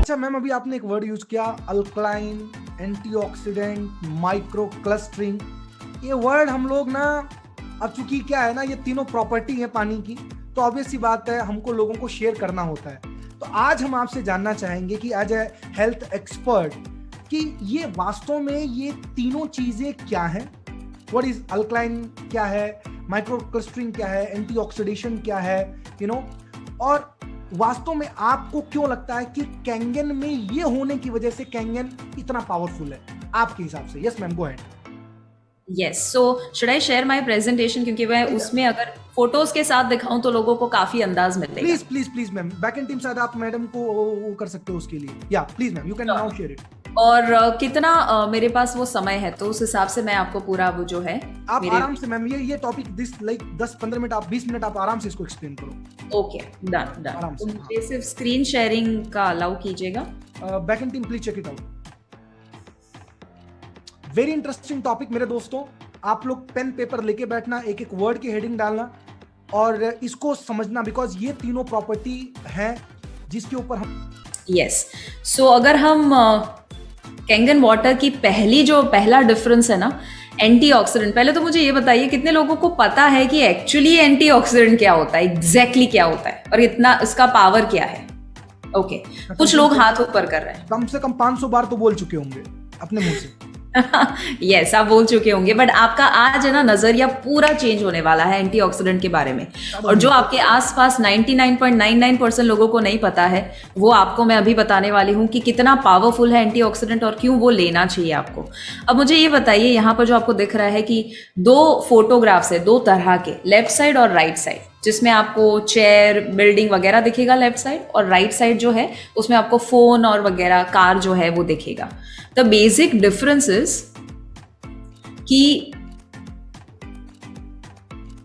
अच्छा मैम, अभी आपने एक वर्ड यूज किया, अल्कलाइन, एंटीऑक्सीडेंट, माइक्रो क्लस्टरिंग। ये वर्ड हम लोग ना, अब चूंकि क्या है ना, ये तीनों प्रॉपर्टी है पानी की, तो ऑब्वियस सी बात है हमको लोगों को शेयर करना होता है। तो आज हम आपसे जानना चाहेंगे कि एज ए हेल्थ एक्सपर्ट कि ये वास्तव में ये तीनों चीजें क्या हैं। व्हाट इज अल्कलाइन, क्या है माइक्रो क्लस्टरिंग, क्या है एंटीऑक्सीडेशन, क्या है और वास्तव में आपको क्यों लगता है कि कैंगन में ये होने की वजह से कैंगन इतना पावरफुल है आपके हिसाब से? Yes ma'am, go ahead. Yes, so should I share my presentation, क्योंकि मैं उसमें अगर फोटोज के साथ दिखाऊं तो लोगों को काफी अंदाज मिलेगा। Please please please ma'am, back end team शायद आप मैडम को वो कर सकते हो उसके लिए। या please ma'am, you can now share it. और कितना मेरे पास वो समय है तो उस हिसाब से मैं आपको पूरा वो जो है आप मेरे आराम से मैम ये टॉपिक दिस लाइक 10-15 मिनट, आप 20 मिनट आप आराम से इसको एक्सप्लेन करो। Okay, done done. आराम से, तो मुझे सिर्फ स्क्रीन शेयरिंग का अलाउ कीजिएगा। Back end team please check it out. Very interesting topic मेरे दोस्तों। आप लोग पेन पेपर लेके बैठना, एक एक वर्ड की हेडिंग डालना और इसको समझना, बिकॉज ये तीनों प्रॉपर्टी हैं जिसके ऊपर हम यस, सो अगर हम कैंगन वाटर की पहला डिफरेंस है ना, एंटीऑक्सीडेंट। पहले तो मुझे ये बताइए कितने लोगों को पता है कि एक्चुअली एंटीऑक्सीडेंट क्या होता है, एग्जैक्टली क्या होता है और इतना इसका पावर क्या है? ओके, कुछ लोग हाथ ऊपर कर रहे हैं। कम से कम 500 बार तो बोल चुके होंगे अपने मुंह से। यस, आप बोल चुके होंगे, बट आपका आज है ना नजरिया पूरा चेंज होने वाला है एंटीऑक्सीडेंट के बारे में। और जो आपके आसपास 99.99% लोगों को नहीं पता है, वो आपको मैं अभी बताने वाली हूँ कि कितना पावरफुल है एंटीऑक्सीडेंट और क्यों वो लेना चाहिए आपको। अब मुझे ये बताइए, यहाँ पर जो आपको दिख रहा है कि दो फोटोग्राफ्स है, दो तरह के, लेफ्ट साइड और राइट साइड, जिसमें आपको चेयर, बिल्डिंग वगैरह दिखेगा लेफ्ट साइड, और राइट साइड जो है उसमें आपको फोन और वगैरह कार जो है वो दिखेगा। द बेसिक डिफरेंस इज कि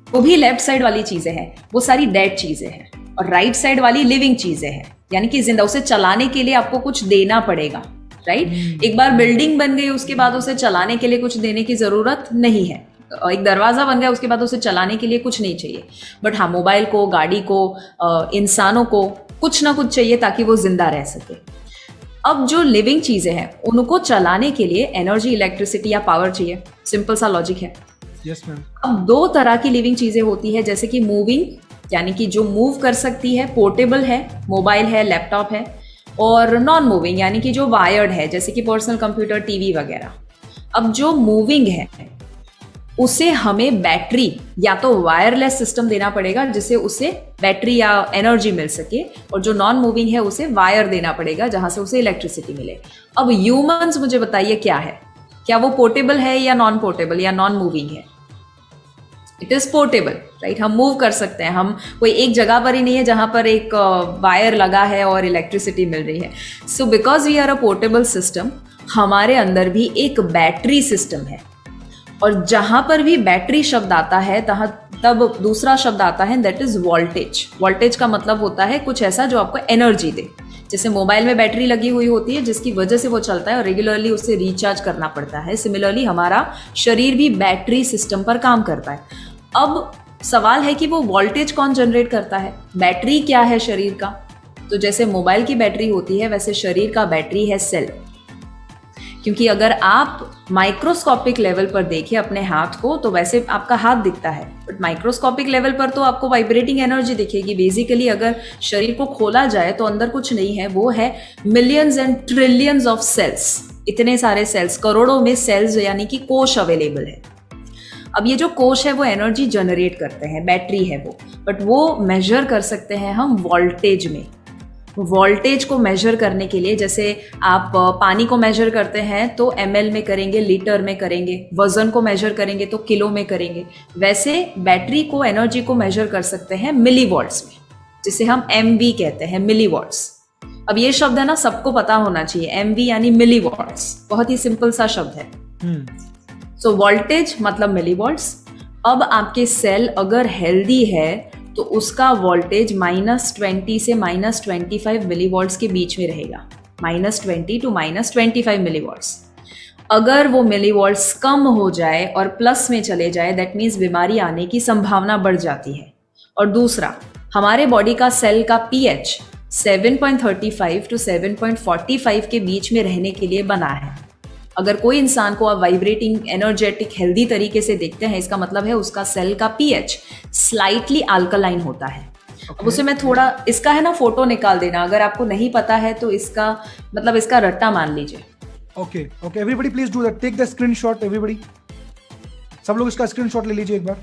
वो भी लेफ्ट साइड वाली चीजें हैं वो सारी डेड चीजें हैं, और राइट साइड वाली लिविंग चीजें हैं, यानी कि जिंदा। उसे चलाने के लिए आपको कुछ देना पड़ेगा, राइट? एक बार बिल्डिंग बन गई उसके बाद उसे चलाने के लिए कुछ देने की जरूरत नहीं है। एक दरवाजा बन गया उसके बाद उसे चलाने के लिए कुछ नहीं चाहिए। बट हाँ, मोबाइल को, गाड़ी को, इंसानों को कुछ ना कुछ चाहिए ताकि वो जिंदा रह सके। अब जो लिविंग चीजें हैं उनको चलाने के लिए एनर्जी, इलेक्ट्रिसिटी या पावर चाहिए। सिंपल सा लॉजिक है। Yes ma'am. अब दो तरह की लिविंग चीजें होती है, जैसे कि मूविंग, यानी कि जो मूव कर सकती है, पोर्टेबल है, मोबाइल है, लैपटॉप है, और नॉन मूविंग यानी कि जो वायर्ड है, जैसे कि पर्सनल कंप्यूटर, टीवी वगैरह। अब जो मूविंग है उसे हमें बैटरी या तो वायरलेस सिस्टम देना पड़ेगा जिससे उसे बैटरी या एनर्जी मिल सके, और जो नॉन मूविंग है उसे वायर देना पड़ेगा जहां से उसे इलेक्ट्रिसिटी मिले। अब ह्यूमंस, मुझे बताइए क्या है, क्या वो पोर्टेबल है या नॉन पोर्टेबल या नॉन मूविंग है? It is portable, right? हम मूव कर सकते हैं, हम कोई एक जगह पर ही नहीं है जहां पर एक वायर लगा है और इलेक्ट्रिसिटी मिल रही है। So because we are a portable system, हमारे अंदर भी एक बैटरी सिस्टम है, और जहां पर भी बैटरी शब्द आता है तब दूसरा शब्द आता है, दैट इज वोल्टेज। वोल्टेज का मतलब होता है कुछ ऐसा जो आपको एनर्जी दे। जैसे मोबाइल में बैटरी लगी हुई होती है जिसकी वजह से वो चलता है और रेगुलरली उससे रिचार्ज करना पड़ता है। सिमिलरली हमारा शरीर भी बैटरी सिस्टम पर काम करता है। अब सवाल है कि वो वोल्टेज कौन जनरेट करता है? बैटरी क्या है शरीर का? तो जैसे मोबाइल की बैटरी होती है वैसे शरीर का बैटरी है सेल। क्योंकि अगर आप माइक्रोस्कोपिक लेवल पर देखें अपने हाथ को तो वैसे आपका हाथ दिखता है, बट माइक्रोस्कोपिक लेवल पर तो आपको वाइब्रेटिंग एनर्जी दिखेगी। बेसिकली अगर शरीर को खोला जाए तो अंदर कुछ नहीं है, वो है millions and trillions of cells. इतने सारे सेल्स, करोड़ों में सेल्स यानी कि कोश अवेलेबल है। अब ये जो कोश है वो एनर्जी जनरेट करते हैं, बैटरी है वो, बट वो मेजर कर सकते हैं हम वोल्टेज में। वोल्टेज को मेजर करने के लिए, जैसे आप पानी को मेजर करते हैं तो ml में करेंगे, लीटर में करेंगे, वजन को मेजर करेंगे तो किलो में करेंगे, वैसे बैटरी को, एनर्जी को मेजर कर सकते हैं मिली वॉट्स में, जिसे हम MV कहते हैं, मिली वॉट्स। अब ये शब्द है ना सबको पता होना चाहिए, MV यानी मिली वॉट्स, बहुत ही सिंपल सा शब्द है। सो वोल्टेज मतलब मिली वॉट्स। अब आपके सेल अगर हेल्दी है तो उसका वोल्टेज -20 से -25 मिलीवॉल्ट्स के बीच में रहेगा, -20 to -25 मिलीवॉल्ट्स। अगर वो मिलीवॉल्ट्स कम हो जाए और प्लस में चले जाए, दैट मीन्स बीमारी आने की संभावना बढ़ जाती है। और दूसरा, हमारे बॉडी का सेल का pH 7.35 to 7.45 के बीच में रहने के लिए बना है। अगर कोई इंसान को आप वाइब्रेटिंग, एनर्जेटिक, हेल्दी तरीके से देखते हैं, इसका मतलब है उसका सेल का पीएच स्लाइटली अल्कलाइन होता है। अब उसे मैं थोड़ा, इसका है ना फोटो निकाल देना, अगर आपको नहीं पता है तो इसका मतलब इसका रट्टा मान लीजिए। Okay okay, everybody please do that, take the screenshot everybody, सब लोग इसका स्क्रीनशॉट ले लीजिए एक बार।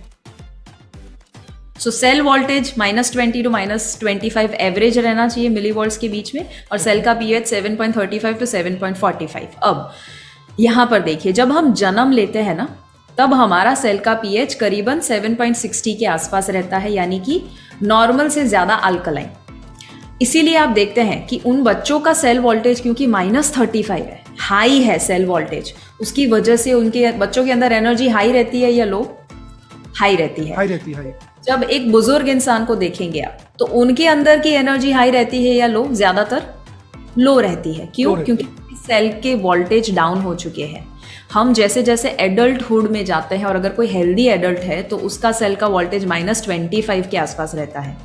So cell voltage -20 to -25 average रहना चाहिए मिलीवॉल्ट्स के बीच में, और सेल का पीएच 7.35 टू 7.45। अब यहाँ पर देखिए, जब हम जन्म लेते हैं ना, तब हमारा सेल का पीएच करीबन 7.60 के आसपास रहता है, यानी कि नॉर्मल से ज्यादा अल्कलाइन। इसीलिए आप देखते हैं कि उन बच्चों का सेल वोल्टेज क्योंकि -35 है, हाई है सेल वोल्टेज, उसकी वजह से उनके बच्चों के अंदर एनर्जी हाई रहती है या लो? हाई रहती है। हाई रहती है। जब एक बुजुर्ग इंसान को देखेंगे आप, तो उनके अंदर की एनर्जी हाई रहती है या लो? ज्यादातर लो रहती है। क्यों? क्योंकि सेल के वोल्टेज डाउन हो चुके हैं। हम जैसे जैसे एडल्टहुड में जाते हैं, और अगर कोई हेल्दी एडल्ट है तो उसका सेल का वोल्टेज -25 के आसपास रहता है।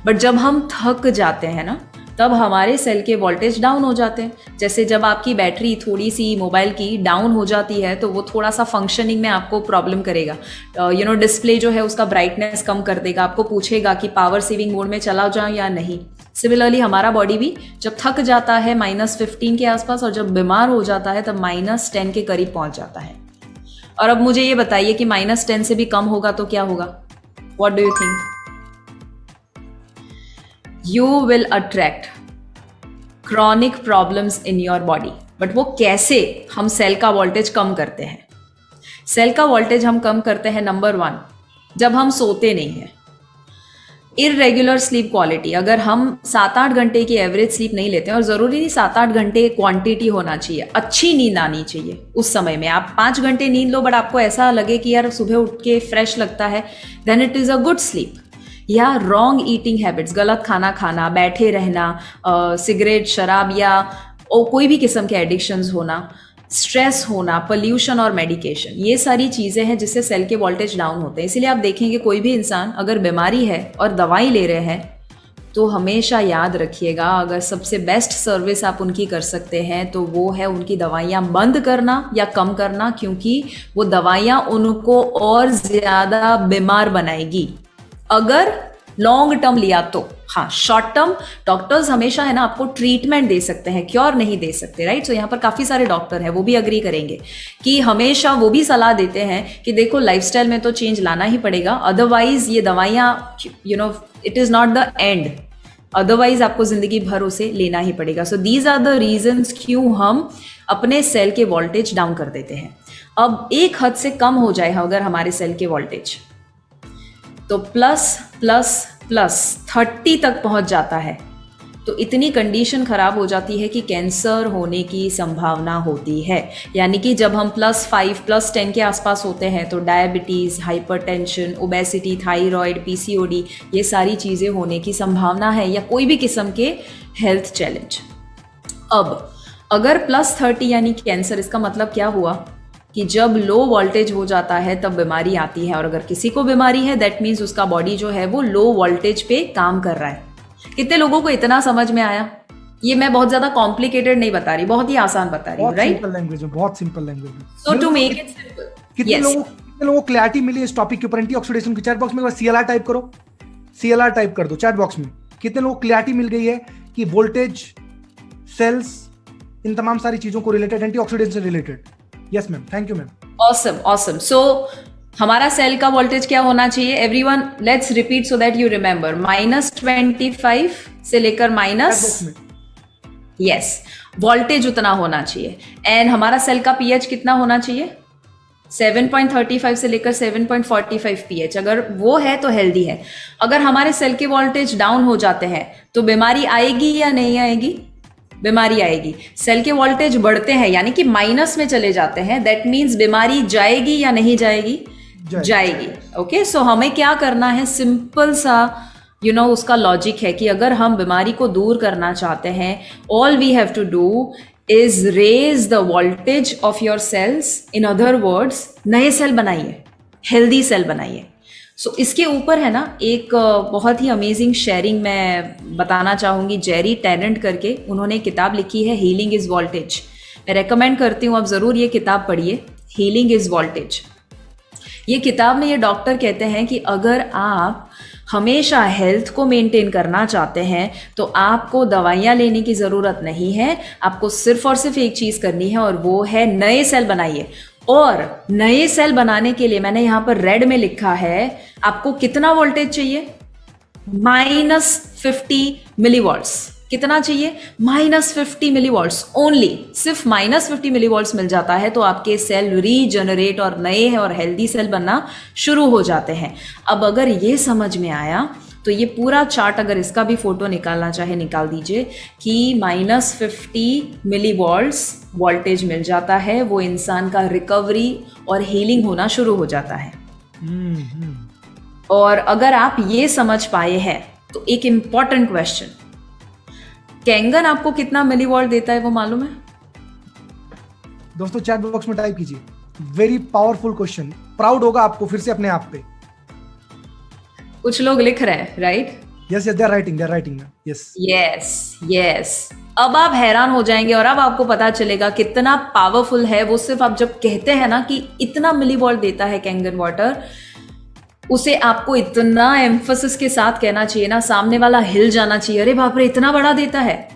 बट जब हम थक जाते हैं ना, तब हमारे सेल के वोल्टेज डाउन हो जाते हैं। जैसे जब आपकी बैटरी थोड़ी सी मोबाइल की डाउन हो जाती है, तो वो थोड़ा सा फंक्शनिंग में आपको प्रॉब्लम करेगा। डिस्प्ले जो है उसका ब्राइटनेस कम कर देगा, आपको पूछेगा कि पावर सेविंग मोड में चला जाऊं या नहीं। सिमिलरली हमारा बॉडी भी जब थक जाता है -15 के आसपास, और जब बीमार हो जाता है तब -10 के करीब पहुंच जाता है। और अब मुझे ये बताइए कि -10 से भी कम होगा तो क्या होगा? What do you think? You will attract chronic problems in your body. But वो कैसे हम सेल का वोल्टेज कम करते हैं? सेल का वोल्टेज हम कम करते हैं, नंबर 1, जब हम सोते नहीं हैं। इररेगुलर स्लीप क्वालिटी, अगर हम 7-8 घंटे की एवरेज स्लीप नहीं लेते हैं, और ज़रूरी नहीं 7-8 घंटे क्वांटिटी होना चाहिए, अच्छी नींद आनी चाहिए उस समय में। आप 5 घंटे नींद लो बट आपको ऐसा लगे कि यार सुबह उठ के फ्रेश लगता है, then it is a good sleep. या रॉन्ग ईटिंग हैबिट्स, गलत खाना खाना, बैठे रहना, सिगरेट, शराब या कोई भी किस्म के एडिक्शंस होना, स्ट्रेस होना, पोल्यूशन और मेडिकेशन, ये सारी चीज़ें हैं जिससे सेल के वोल्टेज डाउन होते हैं। इसीलिए आप देखेंगे कोई भी इंसान अगर बीमारी है और दवाई ले रहे हैं, तो हमेशा याद रखिएगा, अगर सबसे बेस्ट सर्विस आप उनकी कर सकते हैं तो वो है उनकी दवाइयाँ बंद करना या कम करना, क्योंकि वो दवाइयाँ उनको और ज़्यादा बीमार बनाएगी अगर लॉन्ग टर्म लिया तो। हाँ, शॉर्ट टर्म डॉक्टर्स हमेशा है ना आपको ट्रीटमेंट दे सकते हैं, क्योर नहीं दे सकते, राइट? सो यहाँ पर काफ़ी सारे डॉक्टर हैं, वो भी अग्री करेंगे कि हमेशा वो भी सलाह देते हैं कि देखो लाइफस्टाइल में तो चेंज लाना ही पड़ेगा, अदरवाइज ये दवाइयाँ it is not the end, otherwise आपको ज़िंदगी भर उसे लेना ही पड़ेगा। So these are the reasons क्यों हम अपने सेल के वोल्टेज डाउन कर देते हैं। अब एक हद से कम हो जाए अगर हमारे सेल के वोल्टेज, तो +++30 तक पहुंच जाता है, तो इतनी कंडीशन खराब हो जाती है कि कैंसर होने की संभावना होती है। यानी कि जब हम +5 +10 के आसपास होते हैं तो diabetes, hypertension, obesity, thyroid, PCOD, ये सारी चीज़ें होने की संभावना है, या कोई भी किस्म के हेल्थ चैलेंज। अब अगर +30 यानी कैंसर, इसका मतलब क्या हुआ कि जब लो वोल्टेज हो जाता है तब बीमारी आती है, और अगर किसी को बीमारी है दैट मीन्स उसका बॉडी जो है वो लो वोल्टेज पे काम कर रहा है। कितने लोगों को इतना समझ में आया? ये मैं बहुत ज्यादा कॉम्प्लिकेटेड नहीं बता रही, बहुत ही आसान बता रही हूँ, राइट? सिंपल लैंग्वेज में, बहुत सिंपल लैंग्वेज में। सो टू मेक इट सिंपल, कितने लोगों को क्लैरिटी मिली इस टॉपिक के ऊपर? एंटीऑक्सीडेशन की चैट बॉक्स में CLR टाइप करो, CLR टाइप कर दो चैट बॉक्स में। कितने लोगों को क्लैरिटी मिल गई है कि वोल्टेज, सेल्स, इन तमाम सारी चीजों को रिलेटेड, एंटीऑक्सीडेंट से related? Yes ma'am, thank you ma'am. Awesome. So हमारा सेल का वोल्टेज क्या होना चाहिए? Everyone let's repeat so that you remember. -25 से लेकर वोल्टेज उतना होना चाहिए। एंड हमारा सेल का पीएच कितना होना चाहिए? 7.35 से लेकर 7.45 पीएच। अगर वो है तो हेल्दी है। अगर हमारे सेल के वोल्टेज डाउन हो जाते हैं तो बीमारी आएगी या नहीं आएगी? बीमारी आएगी। सेल के वोल्टेज बढ़ते हैं यानी कि माइनस में चले जाते हैं, दैट मीन्स बीमारी जाएगी या नहीं जाएगी? जाएगी। ओके, सो हमें क्या करना है? सिंपल सा उसका लॉजिक है कि अगर हम बीमारी को दूर करना चाहते हैं, all we have to do is raise the voltage of your cells. In other words, नए सेल बनाइए, हेल्दी सेल बनाइए। सो इसके ऊपर है ना एक बहुत ही अमेजिंग शेयरिंग मैं बताना चाहूँगी। जेरी टेनेंट करके उन्होंने एक किताब लिखी है, हीलिंग इज़ वोल्टेज। मैं रेकमेंड करती हूँ आप ज़रूर ये किताब पढ़िए, हीलिंग इज़ वोल्टेज। ये किताब में ये डॉक्टर कहते हैं कि अगर आप हमेशा हेल्थ को मेंटेन करना चाहते हैं तो आपको दवाइयाँ लेने की ज़रूरत नहीं है, आपको सिर्फ और सिर्फ एक चीज़ करनी है और वो है नए सेल बनाइए। और नए सेल बनाने के लिए मैंने यहाँ पर रेड में लिखा है आपको कितना वोल्टेज चाहिए, -50 मिलीवॉल्ट्स। कितना चाहिए, -50 मिलीवॉल्ट्स ओनली। सिर्फ -50 मिलीवॉल्ट्स मिल जाता है तो आपके सेल रीजनरेट और नए और हेल्दी सेल बनना शुरू हो जाते हैं। अब अगर ये समझ में आया तो ये पूरा चार्ट, अगर इसका भी फोटो निकालना चाहे निकाल दीजिए कि -50 मिलीवॉल्ट्स वोल्टेज मिल जाता है, वो इंसान का रिकवरी और हीलिंग होना शुरू हो जाता है। और अगर आप ये समझ पाए हैं तो एक इंपॉर्टेंट क्वेश्चन, कैंगन आपको कितना मिलीवॉल्ट देता है वो मालूम है? दोस्तों चैट बॉक्स में टाइप कीजिए, वेरी पावरफुल क्वेश्चन, प्राउड होगा आपको फिर से अपने आप पे। कुछ लोग लिख रहे हैं, right? Yes yes, they are writing yes yes yes. अब आप हैरान हो जाएंगे और अब आपको पता चलेगा कितना पावरफुल है वो। सिर्फ आप जब कहते हैं ना कि इतना मिलीवॉल्ट देता है कैंगन वाटर, उसे आपको इतना एम्फसिस के साथ कहना चाहिए ना, सामने वाला हिल जाना चाहिए, अरे बाप रे इतना बड़ा देता है।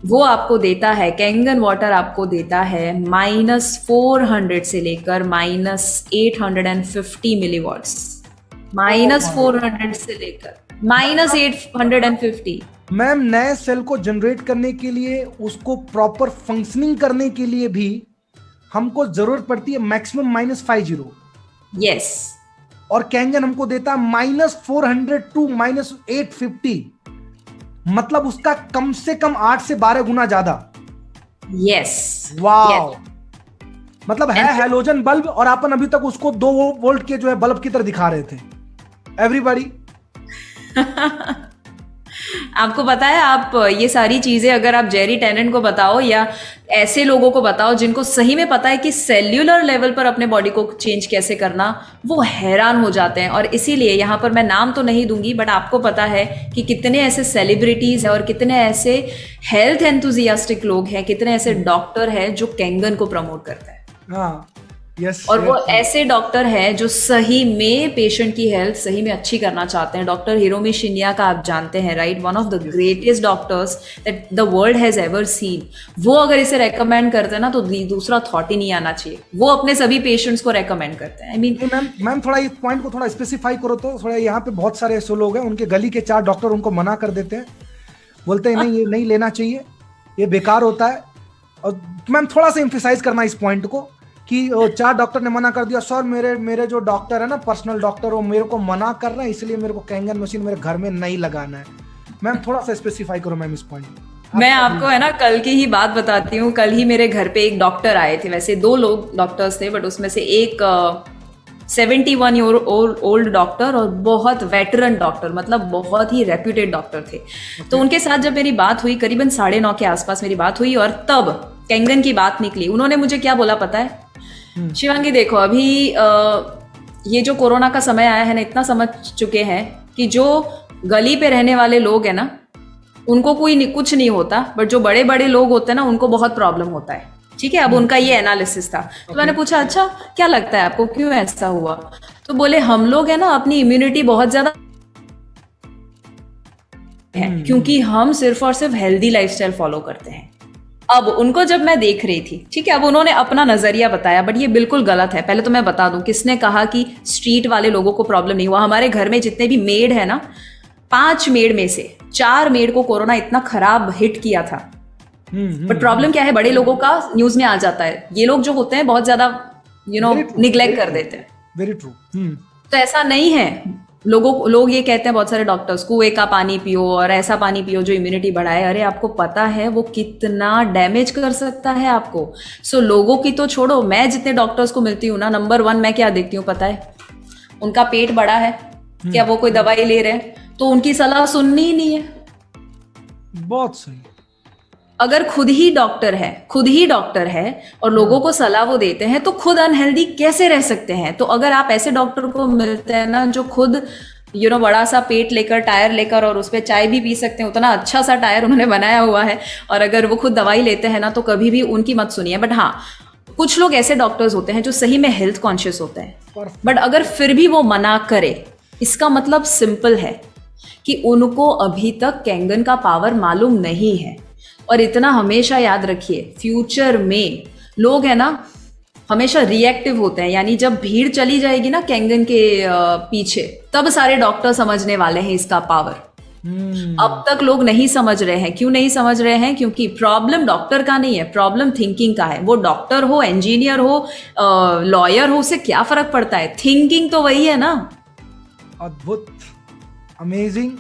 वो आपको देता है, कैंगन वाटर आपको देता है -400 से लेकर -850 मिलीवॉट्स। -400 से लेकर -850। मैम, नए सेल को जनरेट करने के लिए, उसको प्रॉपर फंक्शनिंग करने के लिए भी हमको जरूरत पड़ती है मैक्सिमम -50। यस। और कैंगन हमको देता -400 टू -850, मतलब उसका कम से कम 8 से 12 गुना ज्यादा। यस। वाओ। मतलब है हैलोजन बल्ब और अपन अभी तक उसको 2 वोल्ट के जो है बल्ब की तरह दिखा रहे थे। एवरीबॉडी आपको पता है, आप ये सारी चीजें अगर आप जेरी टेनेंट को बताओ या ऐसे लोगों को बताओ जिनको सही में पता है कि सेल्यूलर लेवल पर अपने बॉडी को चेंज कैसे करना, वो हैरान हो जाते हैं। और इसीलिए यहाँ पर मैं नाम तो नहीं दूंगी, बट आपको पता है कि कितने ऐसे सेलिब्रिटीज हैं और कितने ऐसे हेल्थ एंथुजियास्टिक लोग हैं, कितने ऐसे डॉक्टर हैं जो कैंगन को प्रमोट करते हैं। हाँ, yes, और वो ऐसे डॉक्टर हैं जो सही में पेशेंट की हेल्थ सही में अच्छी करना चाहते हैं। डॉक्टर हिरोमी शिन्या का आप जानते हैं, right? One of the greatest doctors that the world has ever seen. वो अगर इसे रेकमेंड करते हैं ना तो दूसरा थॉट ही नहीं आना चाहिए। वो अपने सभी पेशेंट्स को रेकमेंड करते हैं। आई मीन मैम थोड़ा इस पॉइंट को थोड़ा स्पेसिफाई करो तो थोड़ा। यहाँ पे बहुत सारे ऐसे लोग हैं, उनके गली के 4 डॉक्टर उनको मना कर देते हैं, बोलते हैं नहीं ये नहीं लेना चाहिए, ये बेकार होता है। और मैम थोड़ा सा एम्फेसाइज करना इस पॉइंट को कि 4 डॉक्टर ने मना कर दिया, सर मेरे जो डॉक्टर है ना, पर्सनल डॉक्टर, वो मेरे को मना कर रहे हैं, इसलिए मेरे को कैंगन मशीन मेरे घर में नहीं लगाना है। मैम थोड़ा सा स्पेसिफाई करो मैम इस पॉइंट। मैं आपको है ना कल की ही बात बताती हूँ। कल ही मेरे घर पे एक डॉक्टर आए थे, वैसे 2 लोग डॉक्टर्स थे, बट उसमें से एक 71 ईयर ओल्ड डॉक्टर और बहुत वेटरन डॉक्टर, मतलब बहुत ही रेप्यूटेड डॉक्टर थे। तो उनके साथ जब मेरी बात हुई, करीबन 9:30 के आसपास मेरी बात हुई, और तब कैंगन की बात निकली। उन्होंने मुझे क्या बोला पता है? शिवांगी देखो, अभी ये जो कोरोना का समय आया है ना, इतना समझ चुके हैं कि जो गली पे रहने वाले लोग हैं ना, उनको कुछ नहीं होता, बट जो बड़े बड़े लोग होते हैं ना, उनको बहुत प्रॉब्लम होता है। ठीक है, अब उनका ये एनालिसिस था। तो मैंने पूछा, अच्छा क्या लगता है आपको, क्यों ऐसा हुआ? तो बोले हम लोग है ना, अपनी इम्यूनिटी बहुत ज्यादा है क्योंकि हम सिर्फ और सिर्फ हेल्दी लाइफस्टाइल फॉलो करते हैं। अब उनको जब मैं देख रही थी, ठीक है, अब उन्होंने अपना नजरिया बताया, बट ये बिल्कुल गलत है। पहले तो मैं बता दूं, किसने कहा कि स्ट्रीट वाले लोगों को प्रॉब्लम नहीं हुआ? हमारे घर में जितने भी मेड है ना, 5 मेड में से 4 मेड को कोरोना इतना खराब हिट किया था। बट प्रॉब्लम क्या है, बड़े लोगों का न्यूज में आ जाता है। ये लोग जो होते हैं बहुत ज्यादा निग्लेक्ट कर देते हैं। Very true. तो ऐसा नहीं है। लोग ये कहते हैं, बहुत सारे डॉक्टर्स, कुएं का पानी पियो और ऐसा पानी पियो जो इम्यूनिटी बढ़ाए। अरे आपको पता है वो कितना डैमेज कर सकता है आपको? सो लोगों की तो छोड़ो, मैं जितने डॉक्टर्स को मिलती हूँ ना, नंबर 1 मैं क्या देखती हूँ पता है? उनका पेट बड़ा है क्या, वो कोई दवाई ले रहे हैं, तो उनकी सलाह सुननी ही नहीं है। बहुत सही। अगर खुद ही डॉक्टर है और लोगों को सलाह वो देते हैं, तो खुद अनहेल्दी कैसे रह सकते हैं? तो अगर आप ऐसे डॉक्टर को मिलते हैं ना जो खुद बड़ा सा पेट लेकर, टायर लेकर, और उस पर चाय भी पी सकते हैं, उतना अच्छा सा टायर उन्होंने बनाया हुआ है, और अगर वो खुद दवाई लेते हैं ना, तो कभी भी उनकी मत सुनिए। बट हाँ, कुछ लोग ऐसे डॉक्टर्स होते हैं जो सही में हेल्थ कॉन्शियस होते हैं, बट अगर फिर भी वो मना करे, इसका मतलब सिंपल है कि उनको अभी तक कैंगन का पावर मालूम नहीं है। और इतना हमेशा याद रखिए, फ्यूचर में लोग है ना हमेशा रिएक्टिव होते हैं, यानी जब भीड़ चली जाएगी ना कैंगन के पीछे, तब सारे डॉक्टर समझने वाले हैं इसका पावर। अब तक लोग नहीं समझ रहे हैं। क्यों नहीं समझ रहे हैं? क्योंकि प्रॉब्लम डॉक्टर का नहीं है, प्रॉब्लम थिंकिंग का है। वो डॉक्टर हो, इंजीनियर हो, लॉयर हो, उससे क्या फर्क पड़ता है? थिंकिंग तो वही है ना। अद्भुत, अमेजिंग।